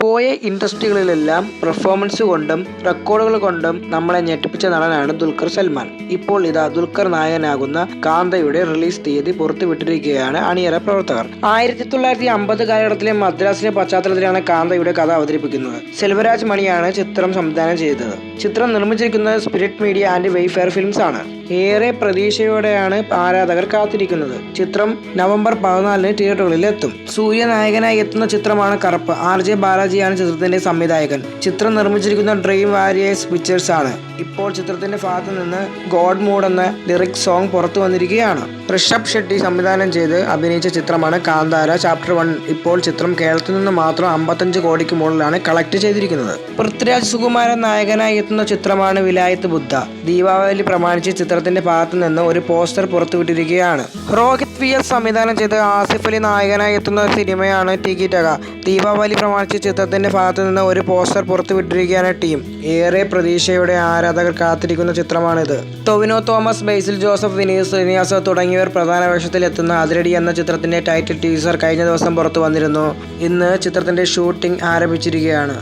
പോയ ഇൻഡസ്ട്രികളിലെല്ലാം പെർഫോമൻസ് കൊണ്ടും റെക്കോർഡുകൾ കൊണ്ടും നമ്മളെ ഞെട്ടിപ്പിച്ച നടനാണ് ദുൽഖർ സൽമാൻ. ഇപ്പോൾ ഇതാ ദുൽഖർ നായകനാകുന്ന കാന്തയുടെ റിലീസ് തീയതി പുറത്തുവിട്ടിരിക്കുകയാണ് അണിയറ പ്രവർത്തകർ. 1950 കാലഘട്ടത്തിലെ മദ്രാസിലെ പശ്ചാത്തലത്തിലാണ് കാന്തയുടെ കഥ അവതരിപ്പിക്കുന്നത്. സെൽവരാജ് മണിയാണ് ചിത്രം സംവിധാനം ചെയ്തത്. ചിത്രം നിർമ്മിച്ചിരിക്കുന്നത് സ്പിരിറ്റ് മീഡിയ ആൻഡ് വെയ്ഫെയർ ഫിലിംസ് ആണ്. ഏറെ പ്രതീക്ഷയോടെയാണ് ആരാധകർ കാത്തിരിക്കുന്നത്. ചിത്രം നവംബർ 14 തിയേറ്ററുകളിൽ എത്തും. സൂര്യ നായകനായി എത്തുന്ന ചിത്രമാണ് കറുപ്പ്. RJ ബാലാജിയാണ് ചിത്രത്തിന്റെ സംവിധായകൻ. ചിത്രം നിർമ്മിച്ചിരിക്കുന്ന ഡ്രീം വാരിയേഴ്സ് പിക്ചേഴ്സ് ആണ്. ഇപ്പോൾ ചിത്രത്തിന്റെ ഭാഗത്തു നിന്ന് ഗോഡ് മൂഡ് എന്ന ലിറിക് സോങ് പുറത്തു വന്നിരിക്കുകയാണ്. ഋഷഭ് ഷെട്ടി സംവിധാനം ചെയ്ത് അഭിനയിച്ച ചിത്രമാണ് കാന്താര ചാപ്റ്റർ 1. ഇപ്പോൾ ചിത്രം കേരളത്തിൽ നിന്ന് മാത്രം 55 കോടിക്ക് മുകളിലാണ് കളക്ട് ചെയ്തിരിക്കുന്നത്. പൃഥ്വിരാജ് സുകുമാരൻ നായകനായി എത്തുന്ന ചിത്രമാണ് വിലായത്ത് ബുദ്ധ. ദീപാവലി പ്രമാണിച്ച് ചിത്രത്തിന്റെ ഭാഗത്തു നിന്ന് ഒരു പോസ്റ്റർ പുറത്തുവിട്ടിരിക്കുകയാണ്. രോഹിത് VS സംവിധാനം ചെയ്ത് ആസിഫ് അലി നായകനായി എത്തുന്ന സിനിമയാണ് ടിക്കി ടക. ദീപാവലി പ്രമാണിച്ച് ചിത്രത്തിന്റെ ഭാഗത്തു നിന്ന് ഒരു പോസ്റ്റർ പുറത്തുവിട്ടിരിക്കുകയാണ് ടീം. ഏറെ പ്രതീക്ഷയോടെ ആരാധകർ കാത്തിരിക്കുന്ന ചിത്രമാണിത്. ടൊവിനോ തോമസ്, ബേസിൽ ജോസഫ്, വിനീത് ശ്രീനിവാസ് തുടങ്ങിയവർ പ്രധാന വേഷത്തിൽ എത്തുന്ന അതിരടി എന്ന ചിത്രത്തിന്റെ ടൈറ്റിൽ ടീസർ കഴിഞ്ഞ ദിവസം പുറത്തു വന്നിരുന്നു. ഇന്ന് ചിത്രത്തിന്റെ ഷൂട്ടിംഗ് ആരംഭിച്ചിരിക്കുകയാണ്.